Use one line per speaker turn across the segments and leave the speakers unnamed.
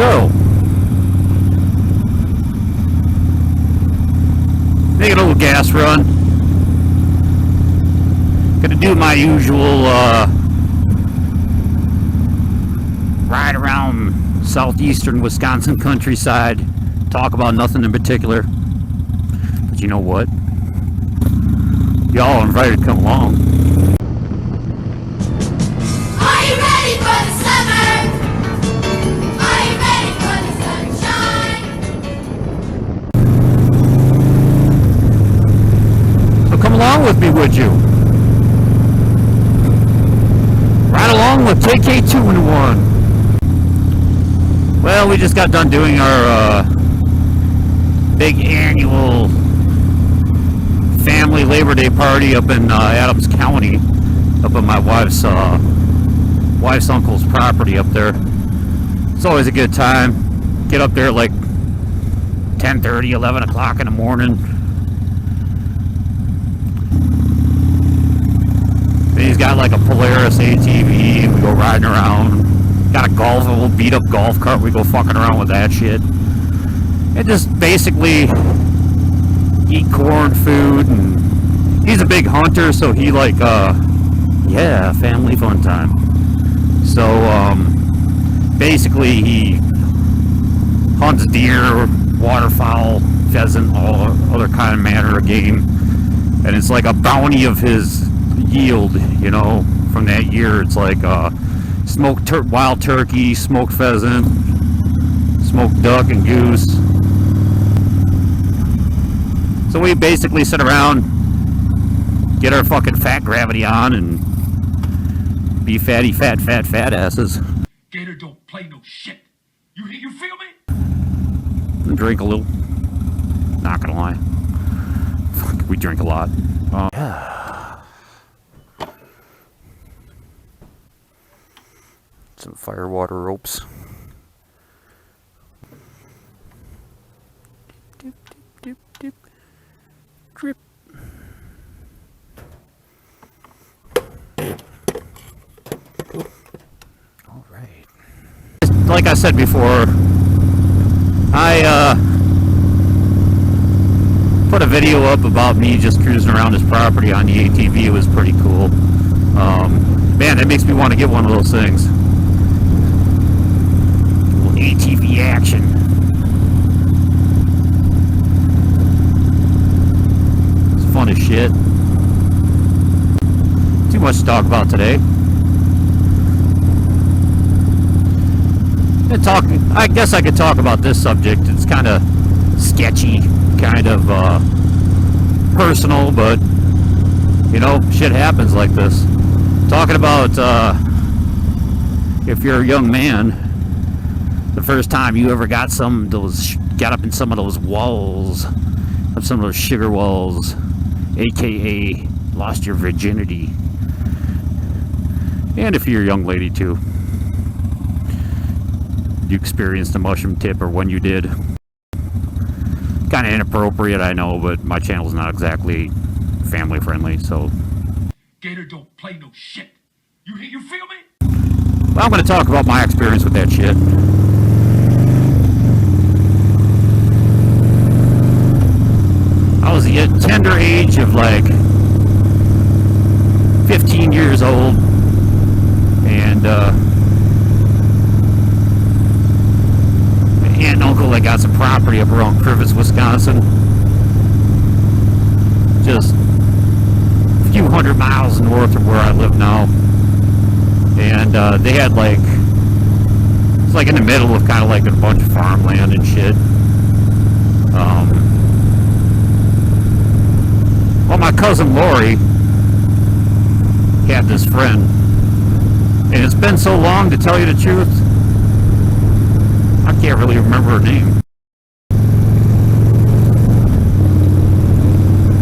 So, make a little gas run. Gonna do my usual ride around southeastern Wisconsin countryside. Talk about nothing in particular. But you know what? Y'all are invited to come along.
Are you ready for the summer? Are you ready for the sunshine?
So come along with me, would you? Ride along with KK2-in-1. Well, we just got done doing our big annual family Labor Day party up in Adams County, up on my wife's uncle's property up there. It's always a good time. Get up there at like 10:30, 11 o'clock in the morning. And he's got like a Polaris ATV, and we go riding around. Got a little beat up golf cart. We go fucking around with that shit. And just basically eat corn food. And he's a big hunter, so he like, yeah, family fun time. So, basically he hunts deer, waterfowl, pheasant, all other kind of manner of game. And it's like a bounty of his yield, you know, from that year. It's like, smoked wild turkey, smoked pheasant, smoked duck and goose. So we basically sit around, get our fucking fat gravity on, and be fatty, fat asses.
Gator don't play no shit. You feel me?
And drink a little. Not gonna lie. Fuck, we drink a lot. Some firewater ropes. Doop, doop, doop, doop. Drip. All right. Like I said before, I put a video up about me just cruising around his property on the ATV. It was pretty cool. Man, it makes me want to get one of those things. ATV action. It's fun as shit. Too much to talk about today. I guess I could talk about this subject. It's kind of sketchy, kind of personal, but you know, shit happens like this. Talking about if you're a young man, the first time you ever got got up in some of those walls, of some of those sugar walls, aka lost your virginity. And if you're a young lady too, you experienced a mushroom tip, or when you did. Kind of inappropriate, I know, but my channel's not exactly family friendly, so.
Gator don't play no shit. You feel me?
Well, I'm going to talk about my experience with that shit. I was at a tender age of like 15 years old, and my aunt and uncle that got some property up around Crivitz, Wisconsin, just a few hundred miles north of where I live now. And they had like, it's like in the middle of kind of like a bunch of farmland and shit. Well, my cousin Lori had this friend, and it's been so long, to tell you the truth, I can't really remember her name.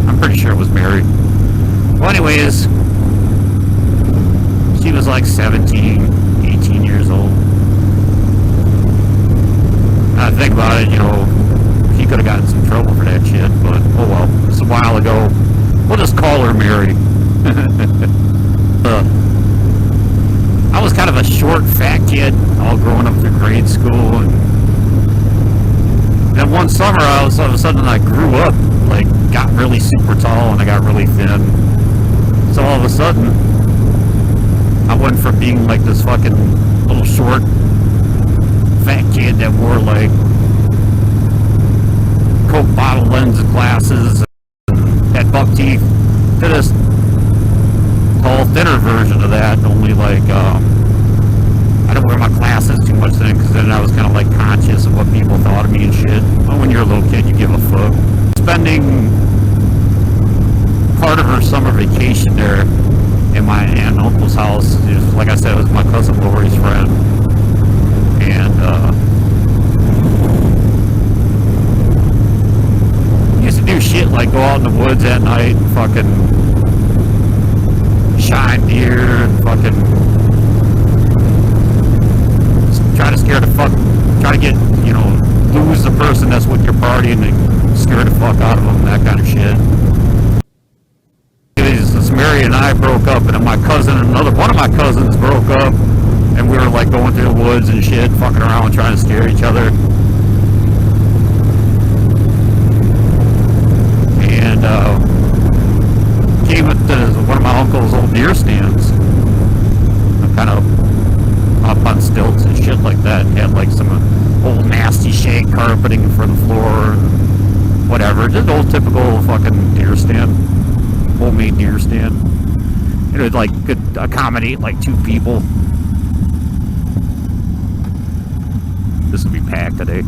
I'm pretty sure it was Mary. Well, anyways, she was like 17, 18 years old. I think about it, you know, she could have gotten some trouble for that shit, but oh well, it's a while ago. We'll just call her Mary. I was kind of a short, fat kid, all growing up through grade school. And then one summer, all of a sudden, I grew up, like, got really super tall, and I got really thin. So all of a sudden, I went from being like this fucking little short, fat kid that wore like Coke bottle lens glasses and had buck teeth to this tall, thinner version of that. Only like I don't wear my glasses too much then, because then I was kind of like conscious of what people thought of me and shit. Well, when you're a little kid, you give a fuck. Spending part of her summer vacation there in my aunt and uncle's house. It was, like I said, it was my cousin Lori's friend. And used to do shit like go out in the woods at night and fucking shine deer and fucking try to scare the fuck, try to get, you know, lose the person that's with your party and scare the fuck out of them, that kind of shit. Mary and I broke up, and my cousin and one of my cousins broke up, and we were like going through the woods and shit, fucking around trying to scare each other. And came with one of my uncle's old deer stands, kind of up on stilts and shit like that. Had like some old nasty shag carpeting for the floor and whatever, just old typical fucking deer stand. Homemade deer stand. It would like could accommodate like 2 people. This will be packed today.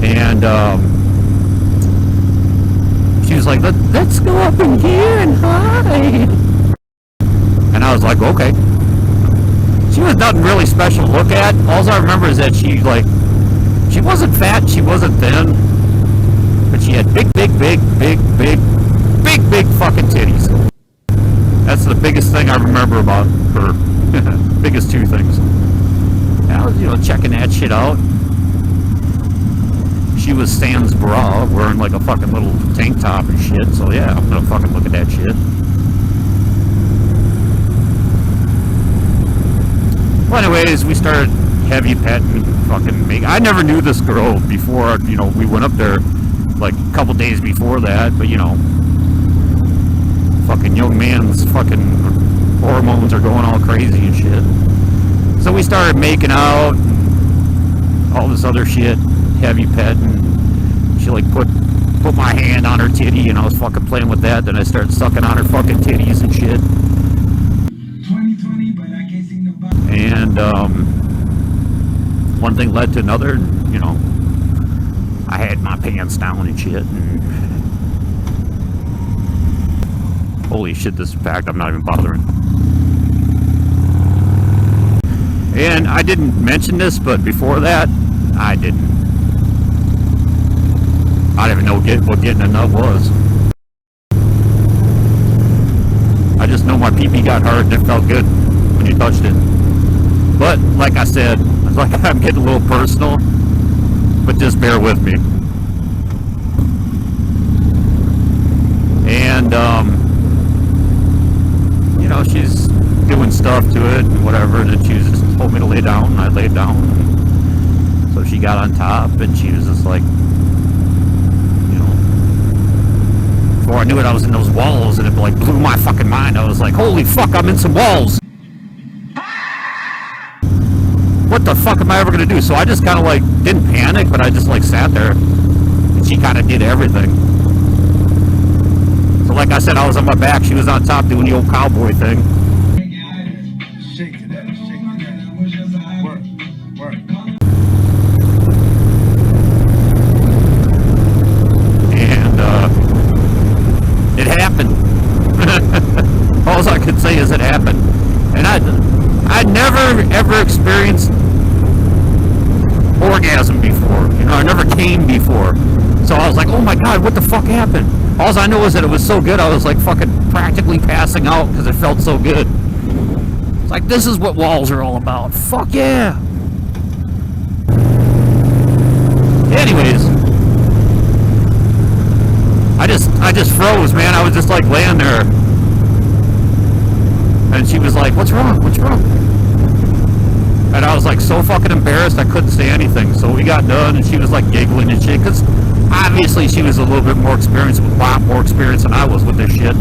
And she was like, let's go up in here and hide. And I was like, okay. She was nothing really special to look at. All I remember is that she wasn't fat, she wasn't thin, but she had big fucking titties. That's the biggest thing I remember about her. Biggest 2 things. And I was, you know, checking that shit out. She was sans bra, wearing like a fucking little tank top and shit, so yeah, I'm gonna fucking look at that shit. Well, anyways, we started heavy petting, fucking I never knew this girl before, you know, we went up there like a couple days before that, but you know, fucking young man's fucking hormones are going all crazy and shit. So we started making out, and all this other shit, heavy petting. She like put my hand on her titty, and I was fucking playing with that. Then I started sucking on her fucking titties and shit.
2020, but I can't sing the bop.
And one thing led to another, and, you know, I had my pants down and shit, and holy shit, this is packed, I'm not even bothering. And I didn't mention this, but before that, I didn't even know what getting a nut was. I just know my pee-pee got hard and it felt good when you touched it. But, like I said, like I'm getting a little personal, but just bear with me. And, you know, she's doing stuff to it and whatever, and then she just told me to lay down, and I laid down. So she got on top, and she was just like, you know, before I knew it, I was in those walls, and it like blew my fucking mind. I was like, holy fuck, I'm in some walls. What the fuck am I ever gonna do? So I just kind of like didn't panic, but I just like sat there, and she kind of did everything. So like I said, I was on my back, she was on top doing the old cowboy thing.
Shake to that, shake to that. Work, work.
And it happened. All I could say is it happened. And I never ever experienced orgasm before. You know, I never came before. So I was like, oh my god, what the fuck happened? All I know is that it was so good, I was like fucking practically passing out because it felt so good. It's like, this is what walls are all about. Fuck yeah. Anyways, I I just froze, man. I was just like laying there. And she was like, what's wrong? What's wrong? And I was like so fucking embarrassed I couldn't say anything. So we got done and she was like giggling and shit. Because obviously she was a little bit more experienced, with a lot more experience than I was with this shit.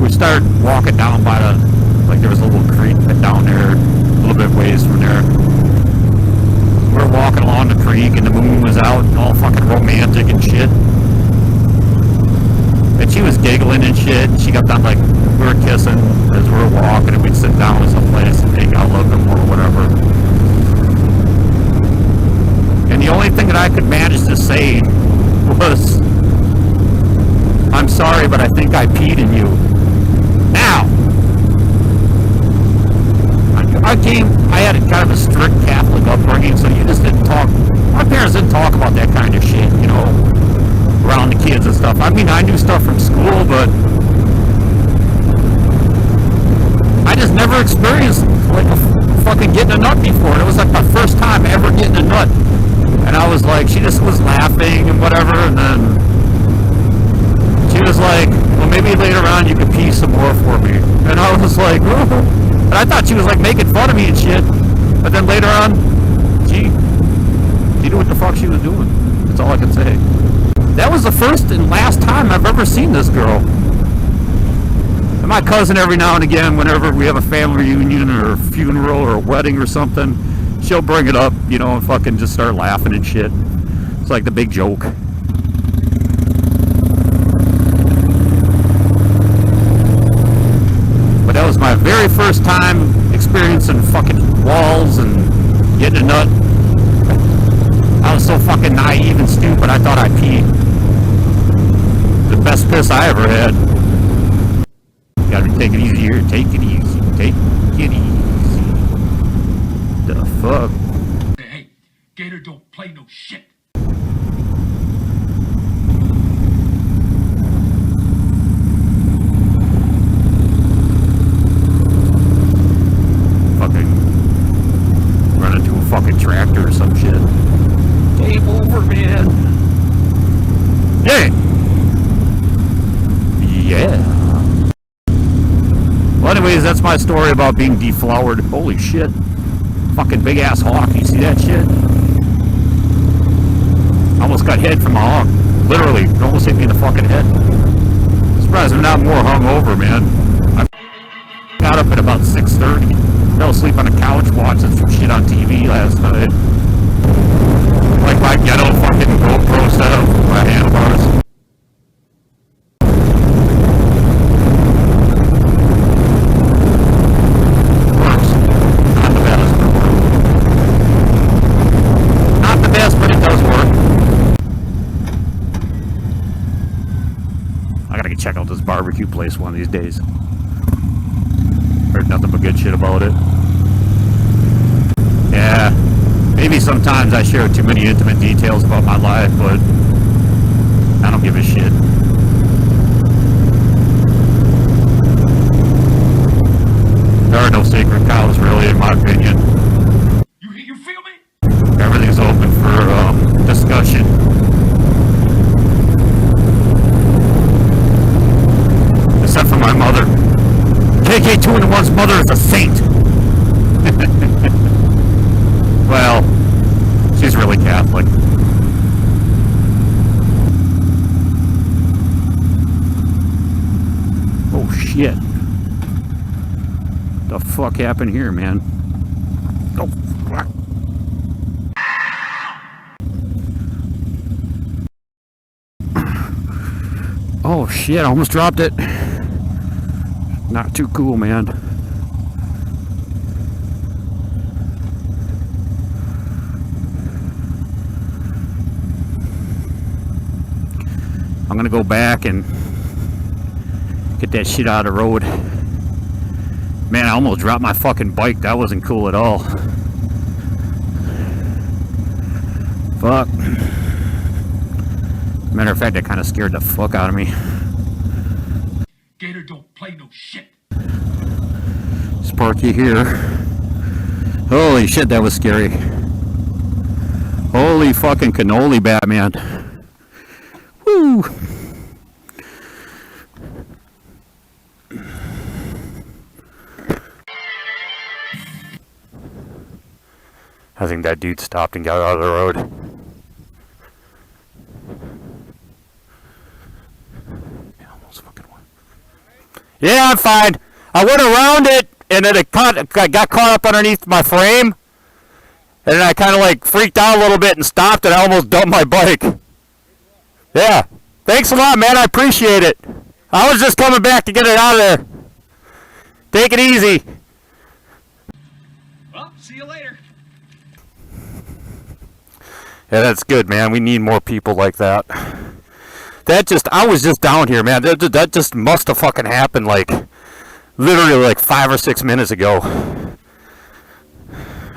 We started walking down by the, like there was a little creek down there, a little bit ways from there. We were walking along the creek and the moon was out and all fucking romantic and shit. And she was giggling and shit. She got done like we were kissing as we were walking and we'd sit down in some place and hang out a little bit more or whatever. And the only thing that I could manage to say was, I'm sorry, but I think I peed in you. Now, I had a kind of a strict Catholic upbringing, so you just didn't talk, my parents didn't talk about that kind of shit, you know, around the kids and stuff. I mean, I knew stuff from school, but I just never experienced like fucking getting a nut before. It was like my first time ever getting a nut. And I was like, she just was laughing and whatever, and then she was like, well, maybe later on you could pee some more for me. And I was like, oh. And I thought she was like making fun of me and shit. But then later on, she knew what the fuck she was doing. That's all I can say. That was the first and last time I've ever seen this girl. And my cousin, every now and again, whenever we have a family reunion or a funeral or a wedding or something, she'll bring it up, you know, and fucking just start laughing and shit. It's like the big joke. But that was my very first time experiencing fucking walls and getting a nut. I was so fucking naive and stupid, I thought I peed. The best piss I ever had. Gotta take it easy here, take it easy, take it easy. The fuck?
Hey, Gator don't play no shit.
Fucking run into a fucking tractor or some shit. Game over, man. Yeah. Yeah. Well, anyways, that's my story about being deflowered. Holy shit. Fucking big ass hawk. You see that shit? Almost got hit from a hawk. Literally. It almost hit me in the fucking head. Surprised I'm not more hungover, man. I got up at about 6:30. Fell asleep on the couch watching some shit on TV last night. Like my ghetto fucking GoPro setup with my handlebars. Works. Not the best, but it works. Not the best, but it does work. I gotta check out this barbecue place one of these days. Heard nothing but good shit about it. Yeah. Maybe sometimes I share too many intimate details about my life, but I don't give a shit. There are no sacred cows, really, in my opinion.
You feel me?
Everything's open for discussion. Except for my mother. KK2-in-1's mother is a saint. Well, she's really Catholic. Oh shit. The fuck happened here, man? Oh fuck. Oh shit, I almost dropped it. Not too cool, man. I'm gonna go back and get that shit out of the road. Man, I almost dropped my fucking bike. That wasn't cool at all. Fuck. Matter of fact, that kind of scared the fuck out of me.
Gator don't play no shit.
Sparky here. Holy shit, that was scary. Holy fucking cannoli, Batman. Woo! I think that dude stopped and got out of the road. Yeah, almost fucking won. Yeah, I'm fine. I went around it, and then I got caught up underneath my frame. And then I kind of like freaked out a little bit and stopped, and I almost dumped my bike. Yeah. Thanks a lot, man. I appreciate it. I was just coming back to get it out of there. Take it easy.
Well, see you later.
Yeah, that's good, man. We need more people like that. I was just down here, man. That just must have fucking happened like, literally like 5 or 6 minutes ago.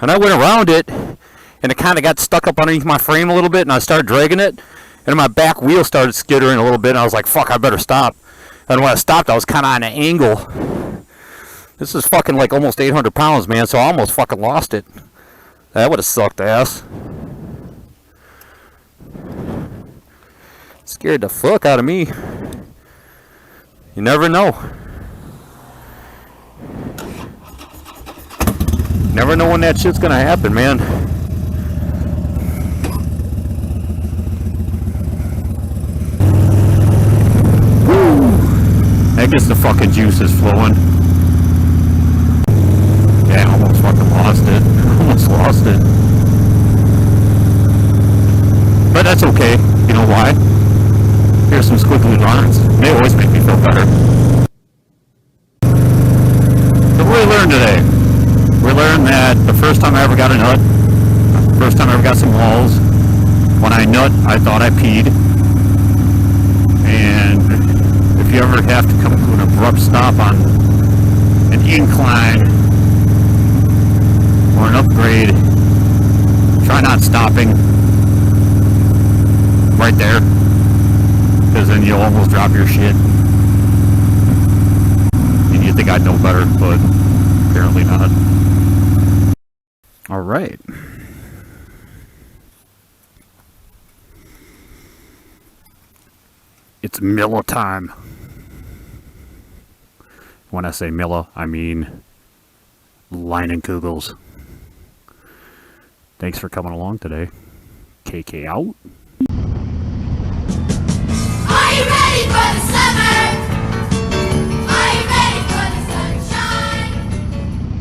And I went around it, and it kind of got stuck up underneath my frame a little bit, and I started dragging it, and my back wheel started skittering a little bit, and I was like, fuck, I better stop. And when I stopped, I was kind of on an angle. This is fucking like almost 800 pounds, man, so I almost fucking lost it. That would have sucked ass. Scared the fuck out of me. You never know. Never know when that shit's gonna happen, man. Woo! I guess the fucking juice is flowing. Yeah, I almost fucking lost it. Almost lost it. But that's okay. You know why? Here's some squiggly lines. They always make me feel better. So what did we learn today? We learned that the first time I ever got a nut, first time I ever got some walls, when I nut, I thought I peed. And if you ever have to come to an abrupt stop on an incline or an upgrade, try not stopping right there, because then you'll almost drop your shit. And you think I'd know better, but apparently not. All right. It's Miller time. When I say Miller, I mean Leinenkugels. Thanks for coming along today. KK out.
Are you ready?